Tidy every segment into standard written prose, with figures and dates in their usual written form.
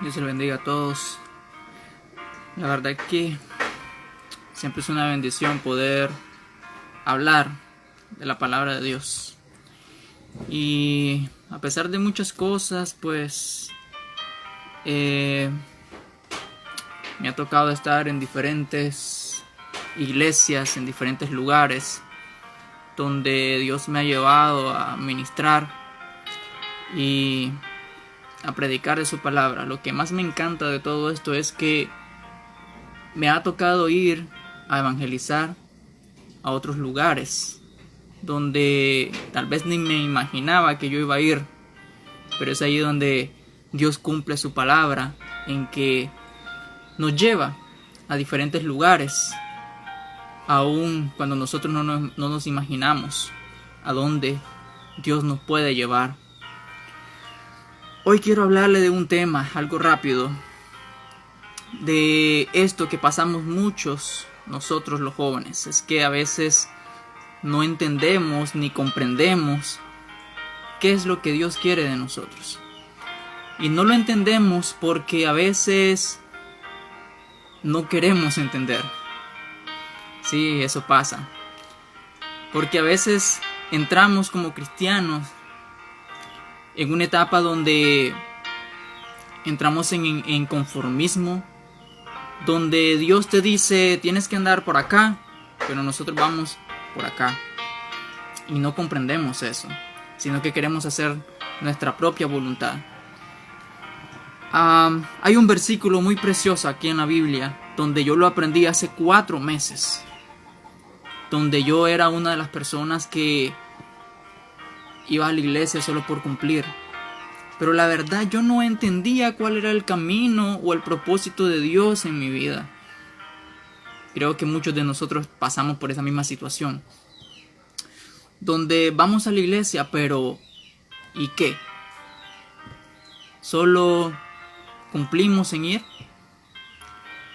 Dios les bendiga a todos. La verdad que siempre es una bendición poder hablar de la palabra de Dios. Y a pesar de muchas cosas, pues me ha tocado estar en diferentes iglesias, en diferentes lugares donde Dios me ha llevado a ministrar y a predicar de su palabra. Lo que más me encanta de todo esto es que me ha tocado ir a evangelizar a otros lugares donde tal vez ni me imaginaba que yo iba a ir, pero es ahí donde Dios cumple su palabra, en que nos lleva a diferentes lugares, aun cuando nosotros no nos imaginamos a dónde Dios nos puede llevar. Hoy quiero hablarle de un tema, algo rápido, de esto que pasamos muchos nosotros los jóvenes. Es que a veces no entendemos ni comprendemos qué es lo que Dios quiere de nosotros. Y no lo entendemos porque a veces no queremos entender. Sí, eso pasa. Porque a veces entramos como cristianos en una etapa donde entramos en conformismo, donde Dios te dice tienes que andar por acá, pero nosotros vamos por acá y no comprendemos eso, sino que queremos hacer nuestra propia voluntad. Hay un versículo muy precioso aquí en la Biblia donde yo lo aprendí hace 4 meses, donde yo era una de las personas que iba a la iglesia solo por cumplir, pero la verdad yo no entendía cuál era el camino o el propósito de Dios en mi vida. Creo que muchos de nosotros pasamos por esa misma situación, donde vamos a la iglesia, pero ¿y qué? ¿Solo cumplimos en ir?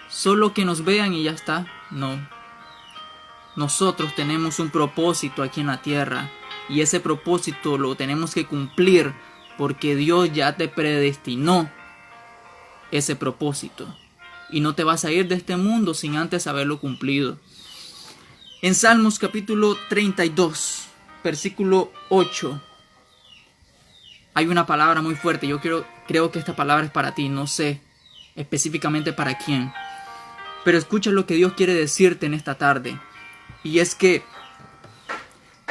¿Solo que nos vean y ya está? No. Nosotros tenemos un propósito aquí en la tierra, y ese propósito lo tenemos que cumplir porque Dios ya te predestinó ese propósito. Y no te vas a ir de este mundo sin antes haberlo cumplido. En Salmos capítulo 32, versículo 8, hay una palabra muy fuerte. Yo creo que esta palabra es para ti. No sé específicamente para quién, pero escucha lo que Dios quiere decirte en esta tarde. Y es que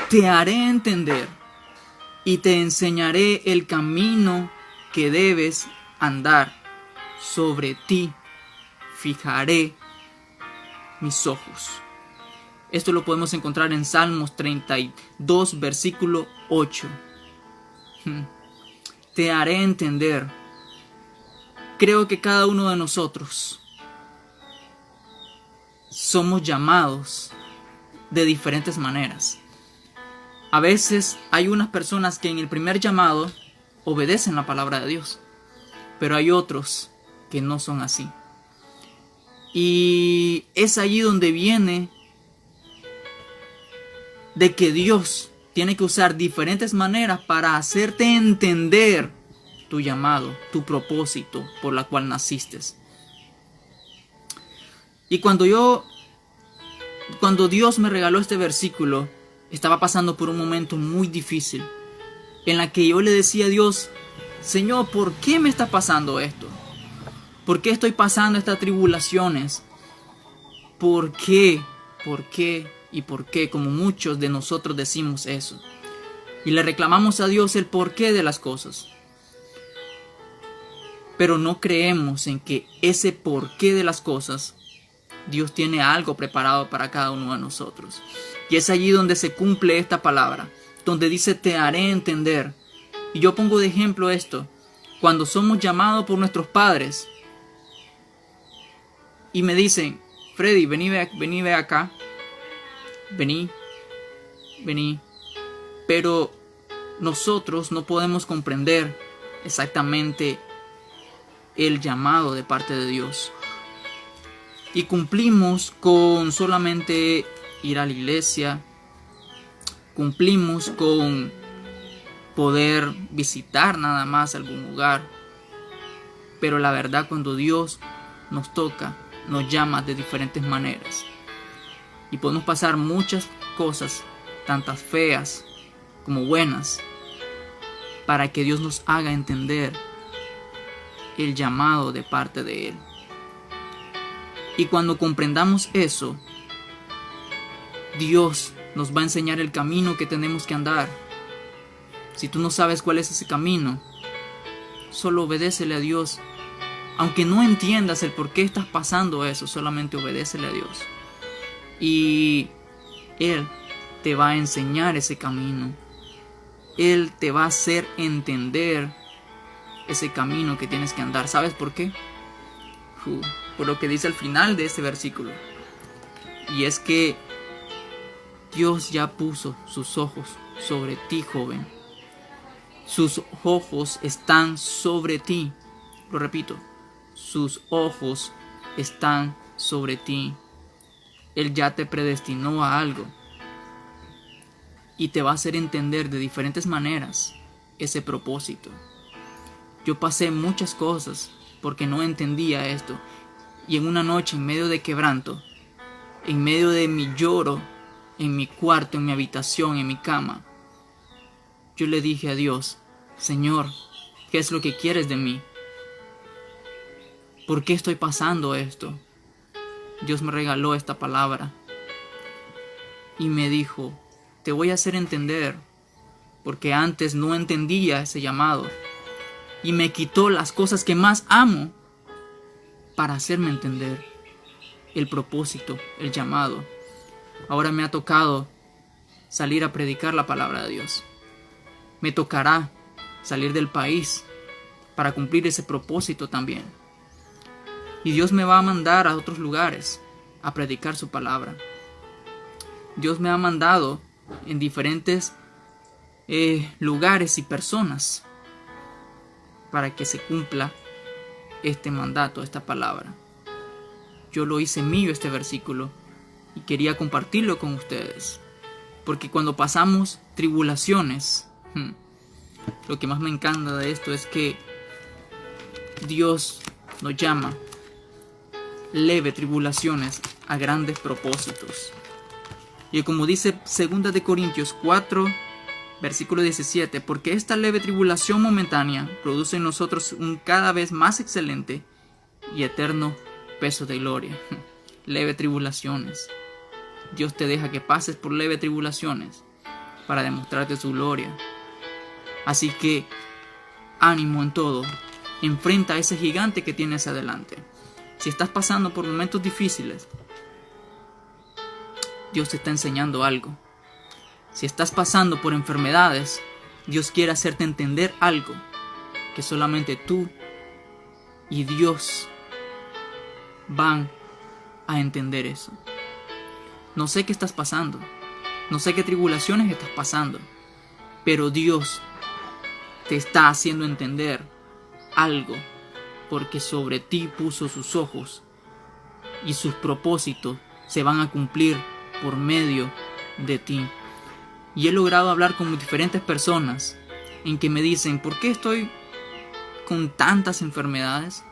te haré entender y te enseñaré el camino que debes andar. Sobre ti fijaré mis ojos. Esto lo podemos encontrar en Salmos 32, versículo 8. Te haré entender. Creo que cada uno de nosotros somos llamados de diferentes maneras. A veces hay unas personas que en el primer llamado obedecen la palabra de Dios, pero hay otros que no son así. Y es allí donde viene de que Dios tiene que usar diferentes maneras para hacerte entender tu llamado, tu propósito por la cual naciste. Y cuando Dios me regaló este versículo, estaba pasando por un momento muy difícil, en la que yo le decía a Dios: Señor, ¿por qué me está pasando esto? ¿Por qué estoy pasando estas tribulaciones? ¿Por qué? ¿Por qué? ¿Y por qué? Como muchos de nosotros decimos eso. Y le reclamamos a Dios el porqué de las cosas. Pero no creemos en que ese porqué de las cosas, Dios tiene algo preparado para cada uno de nosotros. Y es allí donde se cumple esta palabra, donde dice te haré entender. Y yo pongo de ejemplo esto: cuando somos llamados por nuestros padres y me dicen: Freddy, vení ve acá, vení, pero nosotros no podemos comprender exactamente el llamado de parte de Dios, y cumplimos con solamente ir a la iglesia, cumplimos con poder visitar nada más algún lugar, Pero la verdad, cuando Dios nos toca, nos llama de diferentes maneras. Y podemos pasar muchas cosas, tantas feas como buenas, para que Dios nos haga entender el llamado de parte de Él. Y cuando comprendamos eso, Dios nos va a enseñar el camino que tenemos que andar. Si tú no sabes cuál es ese camino, solo obedécele a Dios. Aunque no entiendas el por qué estás pasando eso, solamente obedécele a Dios. Y Él te va a enseñar ese camino. Él te va a hacer entender ese camino que tienes que andar. ¿Sabes por qué? Por lo que dice al final de este versículo. Y es que Dios ya puso sus ojos sobre ti, joven. Sus ojos están sobre ti. Lo repito. Sus ojos están sobre ti. Él ya te predestinó a algo. Y te va a hacer entender de diferentes maneras ese propósito. Yo pasé muchas cosas porque no entendía esto. Y en una noche, en medio de quebranto, en medio de mi lloro, en mi cuarto, en mi habitación, en mi cama, yo le dije a Dios: Señor, ¿qué es lo que quieres de mí? ¿Por qué estoy pasando esto? Dios me regaló esta palabra y me dijo: te voy a hacer entender, porque antes no entendía ese llamado, y me quitó las cosas que más amo para hacerme entender el propósito, el llamado. Ahora me ha tocado salir a predicar la palabra de Dios. Me tocará salir del país para cumplir ese propósito también. Y Dios me va a mandar a otros lugares a predicar su palabra. Dios me ha mandado en diferentes lugares y personas para que se cumpla este mandato, esta palabra. Yo lo hice mío este versículo y quería compartirlo con ustedes. Porque cuando pasamos tribulaciones, lo que más me encanta de esto es que Dios nos llama leve tribulaciones a grandes propósitos. Y como dice 2 de Corintios 4, versículo 17, porque esta leve tribulación momentánea produce en nosotros un cada vez más excelente y eterno peso de gloria. Leve tribulaciones. Dios te deja que pases por leve tribulaciones para demostrarte su gloria. Así que ánimo en todo. Enfrenta a ese gigante que tienes adelante. Si estás pasando por momentos difíciles, Dios te está enseñando algo. Si estás pasando por enfermedades, Dios quiere hacerte entender algo que solamente tú y Dios van a entender eso. No sé qué estás pasando, no sé qué tribulaciones estás pasando, pero Dios te está haciendo entender algo, porque sobre ti puso sus ojos y sus propósitos se van a cumplir por medio de ti. Y he logrado hablar con diferentes personas en que me dicen: ¿por qué estoy con tantas enfermedades?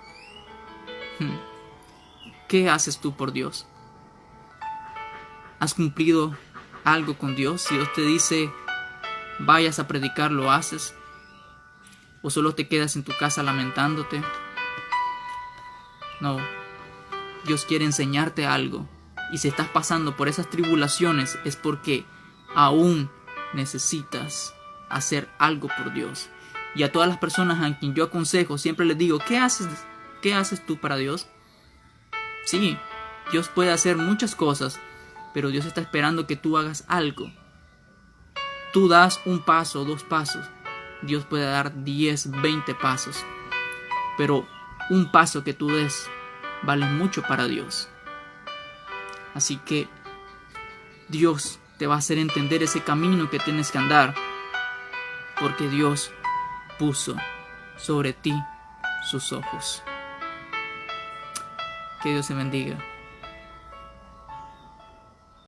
¿Qué haces tú por Dios? ¿Has cumplido algo con Dios? Si Dios te dice vayas a predicar, ¿lo haces? ¿O solo te quedas en tu casa lamentándote? No, Dios quiere enseñarte algo. Y si estás pasando por esas tribulaciones es porque aún necesitas hacer algo por Dios. Y a todas las personas a quien yo aconsejo siempre les digo: ¿qué haces tú para Dios? Sí, Dios puede hacer muchas cosas, pero Dios está esperando que tú hagas algo. Tú das un paso, 2 pasos, Dios puede dar 10, 20 pasos, pero un paso que tú des vale mucho para Dios. Así que Dios te va a hacer entender ese camino que tienes que andar, porque Dios puso sobre ti sus ojos. Que Dios te bendiga.